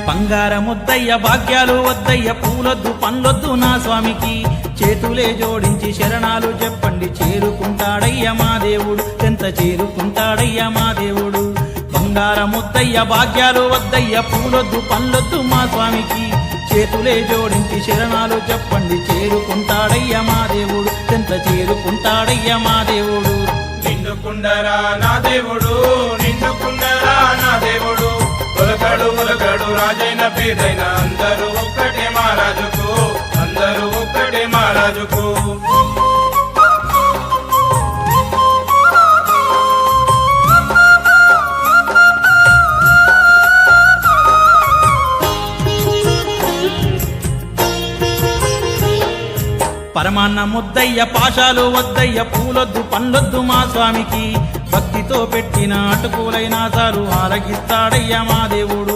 బంగారముద్దయ్య భాగ్యాలు వద్దయ్య పూలొద్దు పండ్లొద్దు నా స్వామికి చేతులే జోడించి శరణాలు చెప్పండి చేరుకుంటాడయ్య మా దేవుడు ఎంత చేరుకుంటాడయ్య మా దేవుడు బంగారముద్దయ్య భాగ్యాలు వద్దయ్య పూలొద్దు పండ్లొద్దు మా స్వామికి చేతులే జోడించి శరణాలు చెప్పండి చేరుకుంటాడయ్య మా దేవుడు ఎంత చేరుకుంటాడయ్య మా దేవుడు నిండుకుండరా నా దేవుడు నిండుకుండరా నా దేవుడు ఉలకడు ఉలకడు రాజైన పేదైన అందరూ ఒక్కటే మహారాజుకు అందరూ ఒక్కటే మహారాజుకు పరమాన్న ముద్దయ్య పాశాలు వద్దయ్య పూలొద్దు పండ్లొద్దు మా స్వామికి భక్తితో పెట్టిన అటుకులైనా చాలు ఆరగిస్తాడయ్య మా దేవుడు